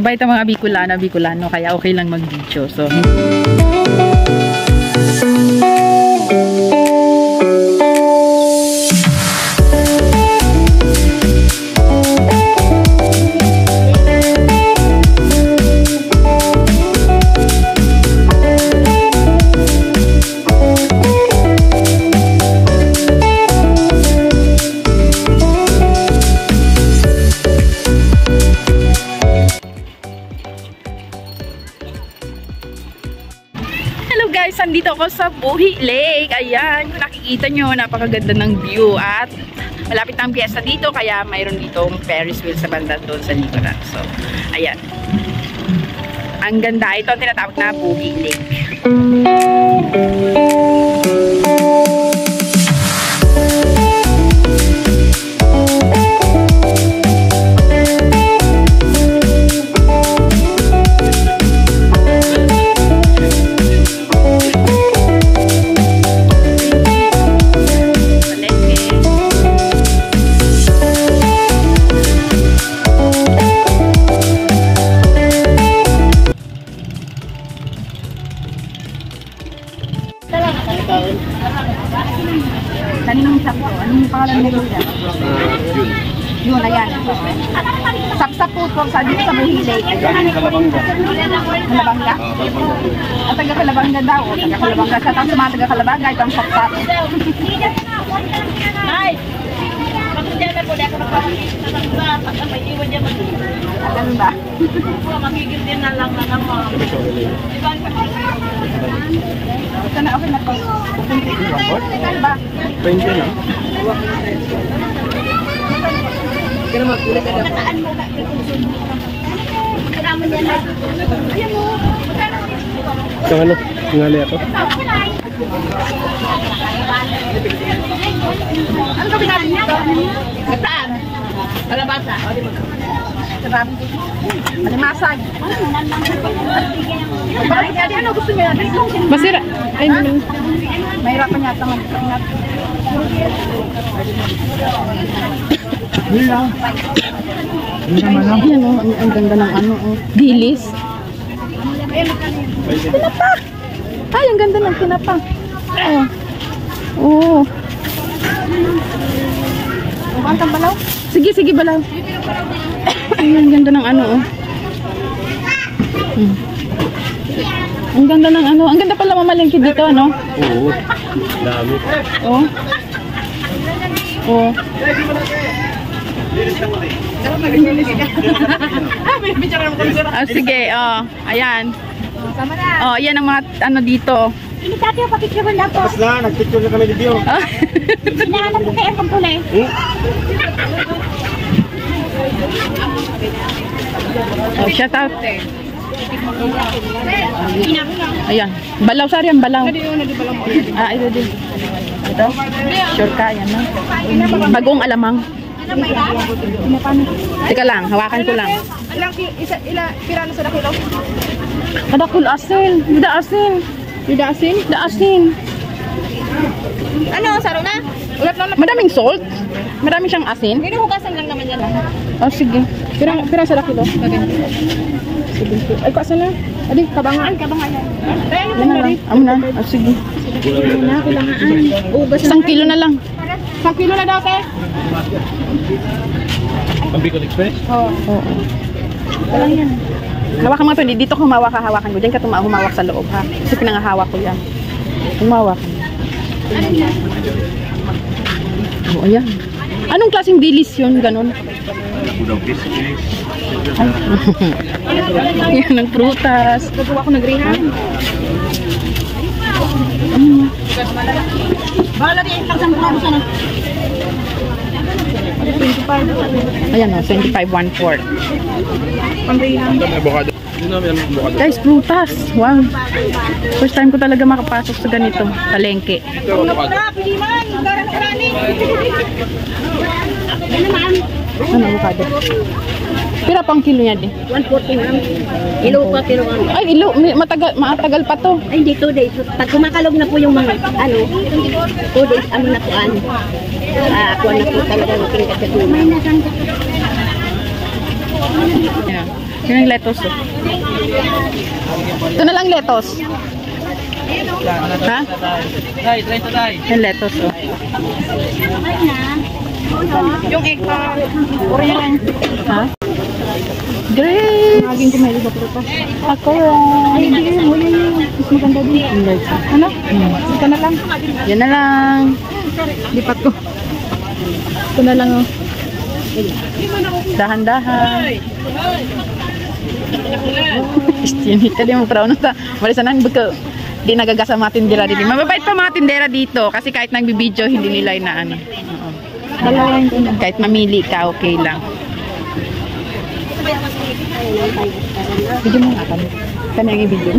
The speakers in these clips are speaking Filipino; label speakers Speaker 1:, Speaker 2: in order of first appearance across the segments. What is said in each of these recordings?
Speaker 1: Mabait ang mga Bicolano, kaya okay lang mag-video. So, nandito ako sa Buhi Lake. Ayan, kung nakikita nyo, napakaganda ng view at malapit ang piyesta dito, kaya mayroon ditong Ferris wheel sa banda doon sa likuran. So, ayan. Ang ganda. Ito ang tinatawag na Buhi Lake. Kaninong sakto? Anong pangalan nito yan? Yun, ayan. Sapsap po sa dito sa Buhi Lake. Kalabangga? At taga-Kalabangga daw. Taga-Kalabangga siya. Tapos mga taga-Kalabangga, ito ang sapsap. Ay! Magkakita na po na ako magpapakita. May-iwan niya mag-iwan. At ganun ba? Magigil din na lang na naman. Diba? Ito na, okay na po. Ito ba?
Speaker 2: 20 na. Kaya naman, kulay ka na.
Speaker 3: Kataan mo ba? Karaman yan na. Ayan mo.
Speaker 2: Ito ano? Tingali ako.
Speaker 3: Ano ka pinali niya? Kataan? Kalabasa?
Speaker 1: Sarap. Malimasag. Ano gusto niya natin? Masira. Ay, mahirapan yata mag-ingat. Yan o, ang ganda ng ano o. Dilis. Tinapa. Ay, ang ganda ng tinapa. Oo. Ang balaw? Sige, sige balaw. Ay, ang ganda ng ano oh. Ang ganda ng ano. Ang ganda pala mamalingki dito, ano?
Speaker 2: Oo. Dami.
Speaker 1: Oo. Oo. Sige, oh. Ayan. Oh, ayan ang mga ano dito.
Speaker 3: Ini tati yung pakicture na po.
Speaker 2: Tapos na, nagpicture na kami video.
Speaker 3: Hinahanap ko kayo kung puli.
Speaker 1: Oh, shout out. Ayan. Balaw, sorry, ang balaw. Ah, ito din. Ito? Sure ka, yan na. Bagong alamang. Teka lang, hawakan ko lang.
Speaker 3: Ilang pirano sa dakilo?
Speaker 1: Kadakul asin. Dida asin. Dida asin? Dida asin.
Speaker 3: Ano, saro na?
Speaker 1: Madaming salt. Madaming siyang asin.
Speaker 3: Hindi hugasan lang naman yan.
Speaker 1: Oh, sige. Pira sa dakilo. Ay, kasa na. Adi, kabangaan.
Speaker 3: Kabangaan yan.
Speaker 1: Yan na lang. Amo na. Oh, sige. Isang kilo na lang.
Speaker 3: 1 kilo na daw, te.
Speaker 2: Ang Bicol Express?
Speaker 1: Oo. Walang yan. Hawakan mo ito. Dito ko humawak, hawakan ko. Diyan ka humawak sa loob, ha? Kasi pinangahawak ko yan. Humawak. Oo, ayan. Anong klaseng dilis yun? Ganon? Yan, ng prutas.
Speaker 3: Gagawa ko nagrihan. Bahala rin, laksang bravo sana.
Speaker 1: Ayan o, 25 1/4.
Speaker 3: Pangrihan.
Speaker 2: Avocado.
Speaker 1: Guys, prutas. Wow. First time ko talaga makapasok sa ganito. Palengke.
Speaker 3: Wala, piliman. Gara na karani. Ano naman?
Speaker 1: Ano, avocado? Pira pang kilo yan eh.
Speaker 3: 140 ma'am. Ilo pa pero ano.
Speaker 1: Ay, matagal pa to.
Speaker 3: Ay, hindi 2 days. Pag kumakalog na po yung mga, 2 days, na po, ako na po talaga ng tingkat sa may nasan.
Speaker 1: Yan. Yun ang lettuce oh. Ito na lang lettuce. Ha? Yung lettuce oh. Yung egg pa. Ha? Great! Naging kumeli ba po? Ako ay hindi mo yan. Mas maganda din. Ano? Ito na lang. Yan na lang. Lipat ko. Ito na lang oh. Dahan-dahan. Istinita din mo praw na ta. Marisan nang baka di nagagasa mga tindera dito. Mababait pa mga tindera dito kasi kahit nagbibideo hindi nila inaano. Oo. Kahit mamili ka okay lang. Video mo nga kami. Kami ang i-video.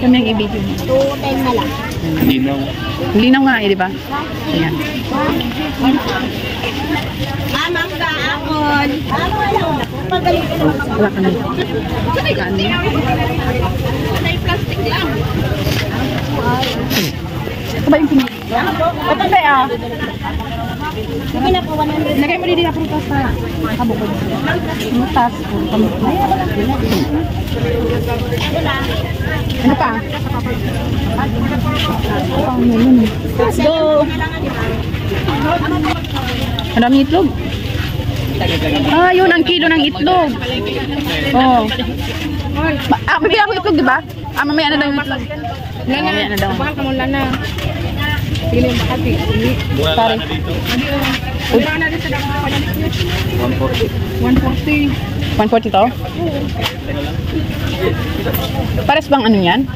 Speaker 1: Kami ang i-video.
Speaker 3: 210 na lang.
Speaker 2: Linaw.
Speaker 1: Linaw nga eh, di ba? Ayan.
Speaker 3: Amang ka, akon. Pagaling ka naman.
Speaker 1: Wala ka na. Kano?
Speaker 3: May plastic lang.
Speaker 1: Ito ba yung pinili? Ito ba ah?
Speaker 3: Sige na po, 100.
Speaker 1: Lagay mo din na prutas sa kabukod. Prutas. Ano pa? Let's go! Maraming itlog. Ah, yun ang kilo ng itlog. Oh. Mamaya ako itlog, di ba? Mamaya na daw yung itlog. Mamaya na daw.
Speaker 3: Bakal kamu lana.
Speaker 1: Pili mo kasi.
Speaker 2: Mura na dito.
Speaker 3: Wala na din sa dako pa niya.
Speaker 2: 140.
Speaker 1: 140 to? Pares bang ano yan?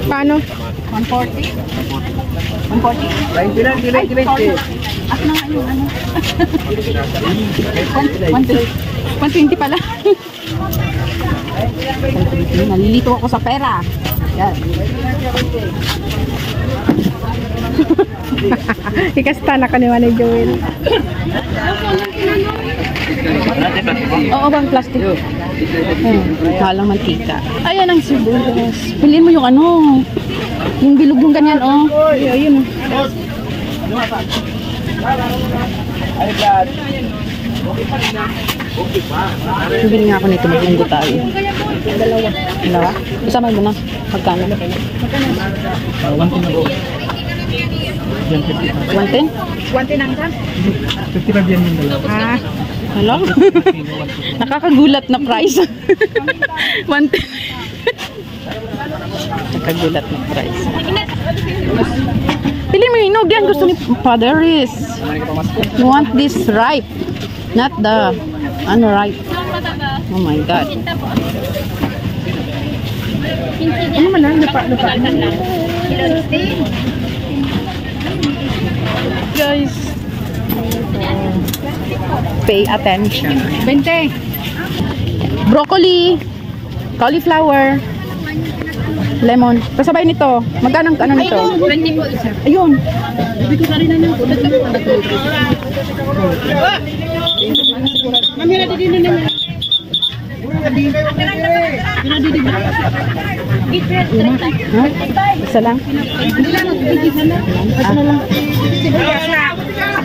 Speaker 1: Paano? 140? 140?
Speaker 2: Dilay.
Speaker 1: At na nga yung ano? 120 pala. Nalilito ako sa pera. Yan. Ikasta na ka ni Manay Joel. Oo, bang plastic? Halang mantika. Ayan ang sibuyas. Piliin mo yung ano. Yung bilog yung ganyan, oh. Ayun. Bibili nga ako nito. Magmunggo tayo. Dalawa? Isama mo na. Magkano?
Speaker 2: 110 na po.
Speaker 1: 110?
Speaker 3: 110 ang kan?
Speaker 2: 55 yan yung dalawa.
Speaker 3: Ah,
Speaker 1: Hello? Nakakagulat na price. 110. Nakakagulat na price. Pili mo yung inog yan. Gusto ni Father is. You want this ripe. Not the ripe. Oh my God. Ano man lang? Lupa. Guys. Pay attention. 20. Broccoli. Cauliflower. Lemon. Pasabay nito. Magkano ano nito?
Speaker 3: 20 po isa.
Speaker 1: Ayun.
Speaker 3: Sabi ko na rin na nang kulat ako. Mami na din na naman.
Speaker 1: Isa lang. Ano lang?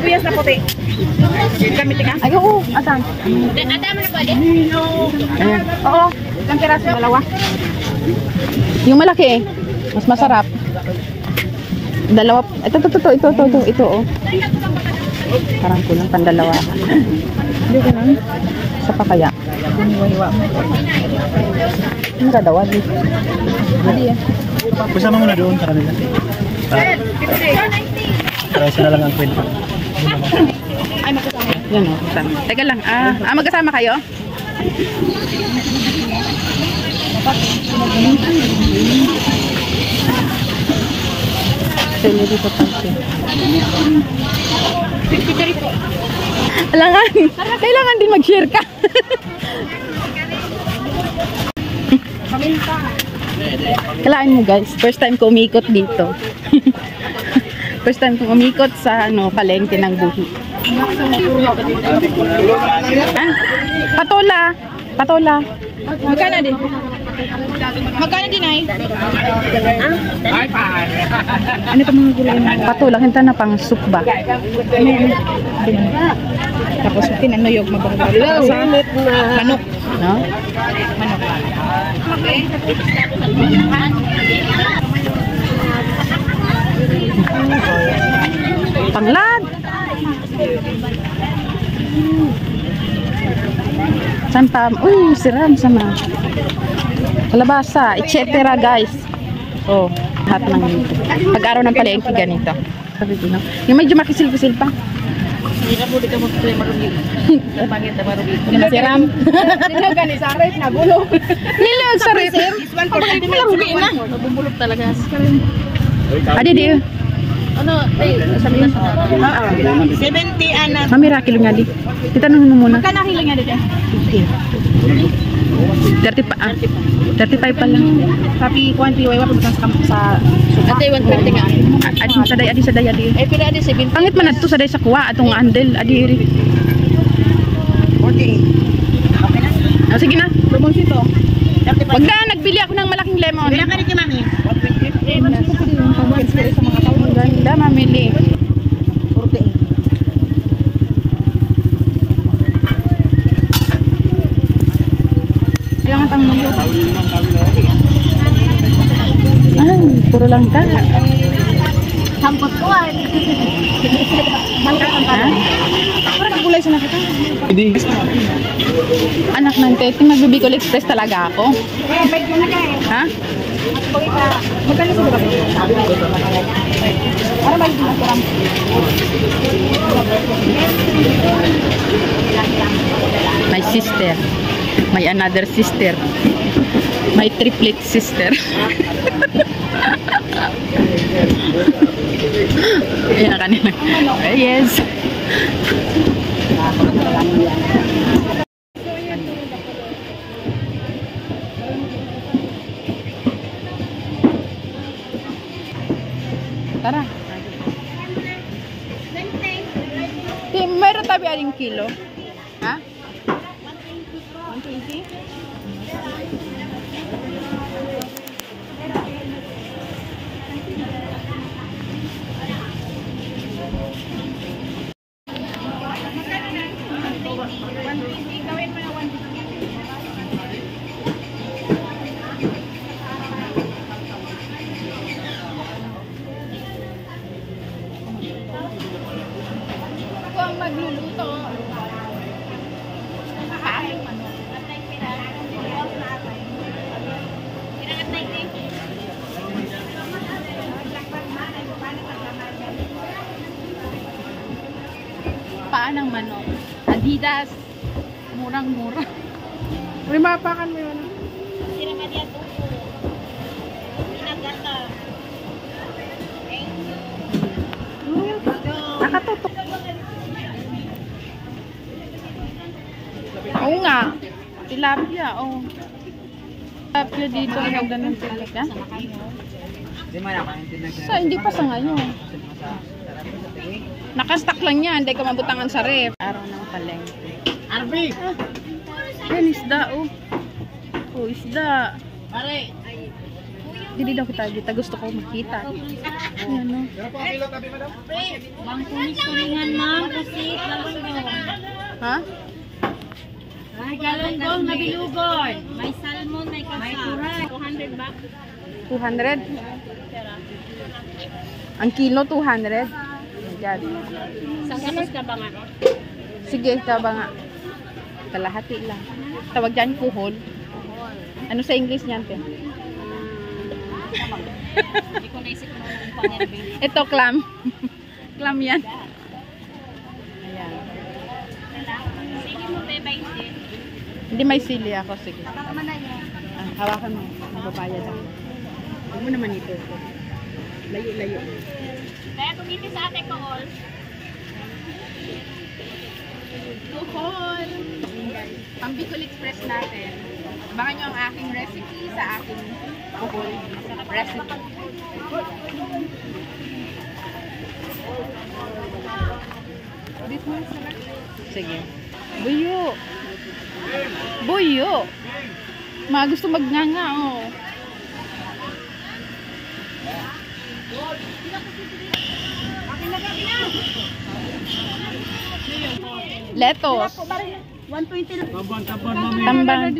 Speaker 3: Sibuyas na puti. Gamit ka?
Speaker 1: Ay, oo. Asan?
Speaker 3: Ada mo na pwede?
Speaker 1: Ayan.
Speaker 3: Oo. Isang piraso, dalawa.
Speaker 1: Yung malaki mas masarap. Dalawa. Ito, oh. Parang kulang pandalawa. Hindi ka lang. Isa pa kaya? Hiwa-hiwa mo. Ano ka daw? Hindi eh.
Speaker 2: Kasama mo na doon sa kanila. Para isa na lang ang kwento.
Speaker 3: Ay, magkasama.
Speaker 1: Yan o, kasama. Teka lang. Magkasama kayo? Celery po tayo. Kailangan din mag-share ka. Kailangan mo guys, first time ko umikot dito. First time ko umikot sa palengke ng buhi. Patola. Magkano din? Magkano din ay? Ano pa mga gulay? Patola, hinta na pang soup ba? Tapos tinanuyog mabangga. Manok. No? Manok. Panglad. Sampam. Uy, siram sama. Kalabasa, etc. guys. Oh, lahat ng dito. Pag-araw ng palengke ganito. Sabi ko na. Yung medyo makisil-kisil pa.
Speaker 3: Hindi na po dito mag-play marugit. Pangit na marugit.
Speaker 1: Siram.
Speaker 3: Nilaga ni Sarip na gulo.
Speaker 1: Nilag sa rip.
Speaker 3: Pagkakit mo lang rugi na. Nabubulog talaga.
Speaker 1: Adi di.
Speaker 3: Ano? Sabi na siya. 70 anak.
Speaker 1: Mamira kilo nga di. Titanong mo muna.
Speaker 3: Magkano kilo nga dito?
Speaker 1: 35 pa lang.
Speaker 3: Sabi, kuwanti, wala pa sa ate, 120 nga.
Speaker 1: Adi sa day.
Speaker 3: Eh, pila adi 70.
Speaker 1: Pangit man adto sa day sa kuwa atong andel adi iri.
Speaker 3: 48.
Speaker 1: Oh, sige na.
Speaker 3: Lumang sito.
Speaker 1: Wag na, nagbili ako ng malaking lemon.
Speaker 3: Bila ka rin kay mami? 120.
Speaker 1: Sa mga tao. Ganda, mamili.
Speaker 3: 48.
Speaker 1: Kailangan tang mulo. Ay, puro lang ka.
Speaker 3: Sampot ko ay.
Speaker 1: Parang gulay sa nakita.
Speaker 2: Hindi.
Speaker 1: Anak ng tete, magbibicol express talaga ako. Ha?
Speaker 3: Magkano sa ba? Para ba yung masarap?
Speaker 1: My sister. My another sister. My triplet sister. Ayan na kanina. Yes. Tara. Mayroon tabi aling kilo. Ha? 120? Ako ang magluluto. Paan ng manok. Adidas. Murang-mura. Rimapakan mo yun. Nakatutok. Oo nga. Tilapia, oh. Tilapia dito, hagdan ng tilapia. So, hindi pa sa ngayon. Nakastock lang yan, hindi ka mabutangan sa ref. Araw ng palengke.
Speaker 3: Arby!
Speaker 1: Yan, isda, oh. Oh, isda.
Speaker 3: Pare!
Speaker 1: Hindi daw kita gusto ko makita. Ayan, oh.
Speaker 3: Bangkunis-kuningan, ma'am, kasi galunggong.
Speaker 1: Ha?
Speaker 3: May galunggong na bilugon. May salmon, may kasa. 200 ba?
Speaker 1: 200? Ang kilo, 200? Yan.
Speaker 3: Sangkanos ka ba nga?
Speaker 1: Sige, ikaw ba nga? Kalahati lang. Tawag dyan, kuhol. Ano sa English niyan, te?
Speaker 3: Hindi ko naisip mo ng pangyari.
Speaker 1: Ito, clam. Clam yan. Ayan.
Speaker 3: Sige mo, be, 20.
Speaker 1: Hindi may sili ako, sige.
Speaker 3: Baka man na yun.
Speaker 1: Hawakan mo. Magbabayad ako. Huwag mo naman ito.
Speaker 3: Layo-layo.
Speaker 1: Kaya tumiti sa ate ko all. Tuhol! Pang Bicol Express natin. Abangan nyo ang aking recipe sa aking tuhol recipe. Sige. Buyo! Buyo! Mga gusto magnganga, oh. Letos.
Speaker 3: 120 lang.
Speaker 2: Kaban, mami.
Speaker 1: Tamban.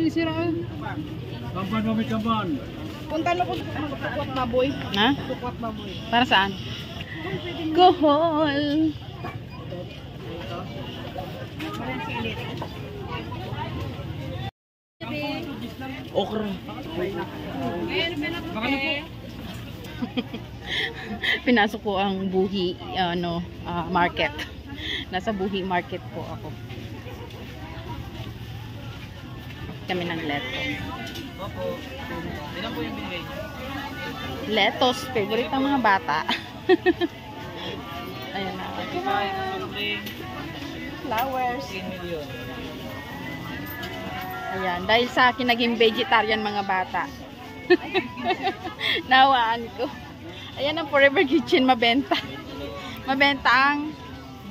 Speaker 2: Kaban, mami, kaban.
Speaker 3: Punta na po tukwat baboy.
Speaker 1: Ha?
Speaker 3: Tukwat baboy.
Speaker 1: Para saan? Kohol.
Speaker 2: Okra.
Speaker 1: Pinasok ko ang Buhi market. Nasa Buhi market po ako. Kami ng lettuce.
Speaker 2: Ilan po yung binigay?
Speaker 1: Lettuce, favorite ng mga bata. Ayan na. Flowers.
Speaker 2: 10 million.
Speaker 1: Ayan, dahil sa akin naging vegetarian mga bata. Nawaan ko. Ayan ang Forever Kitchen, mabenta. Mabenta ang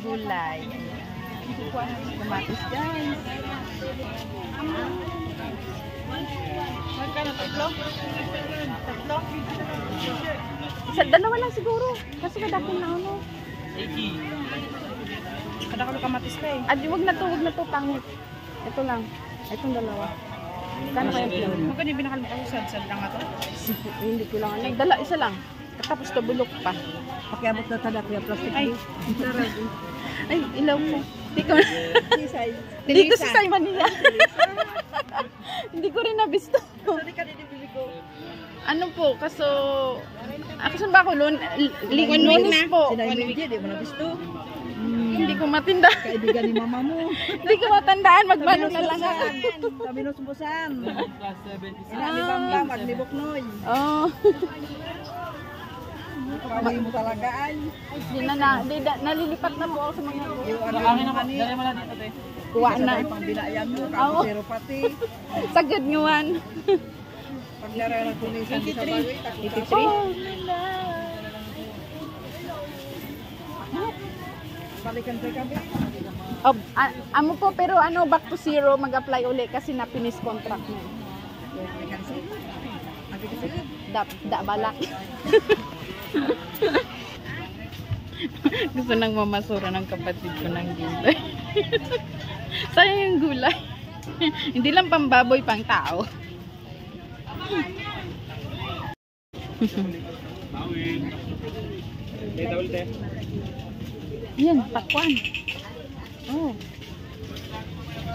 Speaker 1: gulay. Ayan. Kamatis, guys. Magkano? Tatlo? Tatlo? Dalawa lang siguro. Kasi kadakon na ano.
Speaker 2: 80. Kadakon kamatis ka eh.
Speaker 1: Wag na to, pangit. Ito lang. Itong dalawa. Kano kaya yun?
Speaker 2: Magkano yung binakalimut ako? Sad lang ito?
Speaker 1: Hindi ko lang alam. Isa lang. Tapos bulok pa.
Speaker 3: Pakiabot na tada kuya plastic.
Speaker 1: Ay, ilaw mo. Hindi ko dito sa Manila. Hindi ko rin nabisto. Ano po, kaso saan ba ako? Lunes po.
Speaker 3: Hindi mo na gusto.
Speaker 1: Hindi ko matinda.
Speaker 3: Kaibigan ni mama mo.
Speaker 1: Hindi ko matandaan. Magbalo na lang ako.
Speaker 3: Sabi no sumbusan. Inalibang maglibok noy.
Speaker 1: Oh.
Speaker 3: Pagay mo talaga ay.
Speaker 1: Nalilipat na po ako sa mga
Speaker 2: Akin naman. Dali mo lang dito, te.
Speaker 1: kuha na.
Speaker 3: Pambinayan mo.
Speaker 1: Oo.
Speaker 3: Pero pati.
Speaker 1: Sagad ngawan.
Speaker 3: Paglaro ng kumisan sa bagay.
Speaker 1: 83.
Speaker 3: Balikan sa kami.
Speaker 1: Amo po, pero back to zero, mag-apply uli kasi na-finish contract niya. Balak. Gusto nang mamasura ng kapatid ko ng gulay. Sayang yung gulay. Hindi lang pambaboy, pang tao. Yan, pakwan. Oh.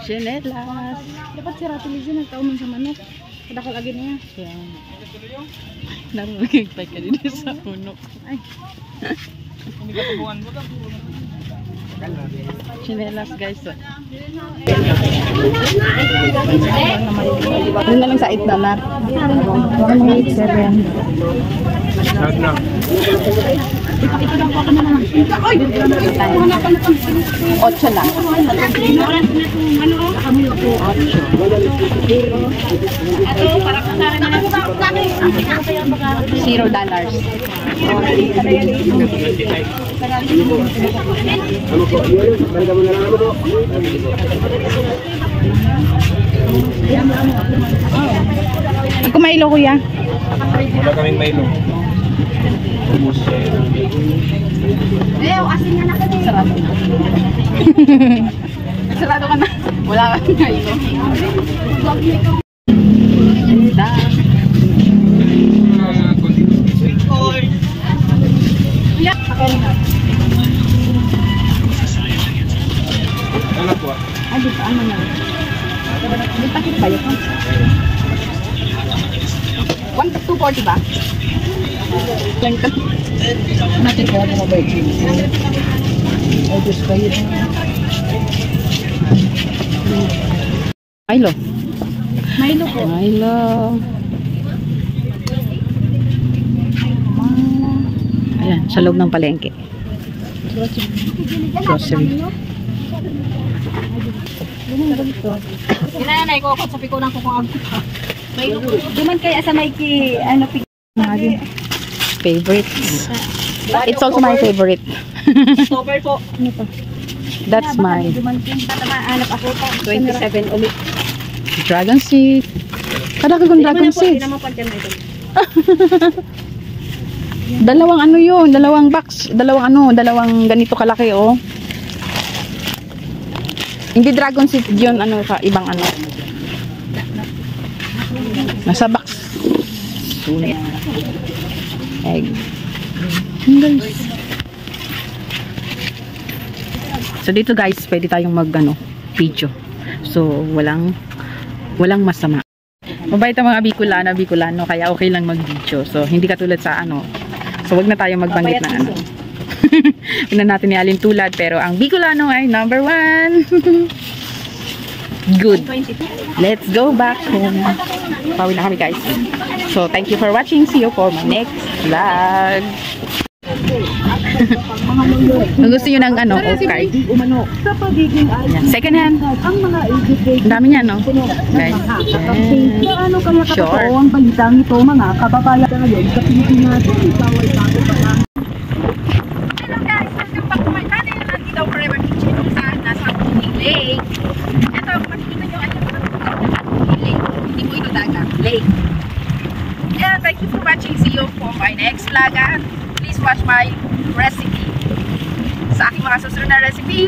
Speaker 1: Chinelas.
Speaker 3: Dapat si Ratulizo nagtauman sa manok. Kadakal agad niya.
Speaker 1: Yan. Narugigtay ka dito sa unok. Ay.
Speaker 2: Hindi ka tubuhan mo ka.
Speaker 1: Chinelas, guys. Yun na lang sa $8. 187.
Speaker 2: Lahat na.
Speaker 1: 8 lang. $0. Kumailo, kuya.
Speaker 2: Wala kaming Milo.
Speaker 3: Asin nga na kami.
Speaker 1: Sarado. Sarado ka na. Wala ka na ilo.
Speaker 2: Ano po?
Speaker 1: Di pa ano na. Di takip ba yun? 240 ba? Lang ito.
Speaker 3: Natin ko ano ba ito? Ay, Diyos ko yun.
Speaker 1: Milo.
Speaker 3: Milo po.
Speaker 1: Milo. Ayan, sa loob ng palengke. Grocery.
Speaker 3: Kinanay ko, sabi ko lang kung may duman kaya sa may ano
Speaker 1: Favorites. It's also my favorite.
Speaker 3: Stopper po. Ano to?
Speaker 1: That's my
Speaker 3: Hanap ako pa. 27 ulit.
Speaker 1: dragon seed. Kadaki kong dragon seed. Dalawang ano yun, dalawang box, dalawang ganito kalaki oh. Hindi dragon seed yun, ano ka, ibang ano. Nasa box. Egg. Guys. So dito guys, pwede tayong mag video. So walang masama. Mabait ang mga Bicolano, kaya okay lang mag-video. So hindi katulad sa So wag na tayong magbanggit ng ano. Una natin ni Alin tulad, pero ang Bicolano ay number 1. Good. Let's go back home. Pauwi na kami guys. So thank you for watching. See you for my next vlog. Kung gusto nyo ng okay. Second hand. Ang dami niya, no? Guys. Sure.
Speaker 3: Ang balitang ito mga kababayan ngayon sa Pilipinas.
Speaker 1: Hello guys, welcome back to my channel. Nandito forever kitchen kung saan nasa lake. Ito, makikita nyo lake. Hindi po ito dagat. Lake. Yeah, thank you for watching. See you for my next vlog. Please watch my recipe. Sa aking mga susunod na recipe.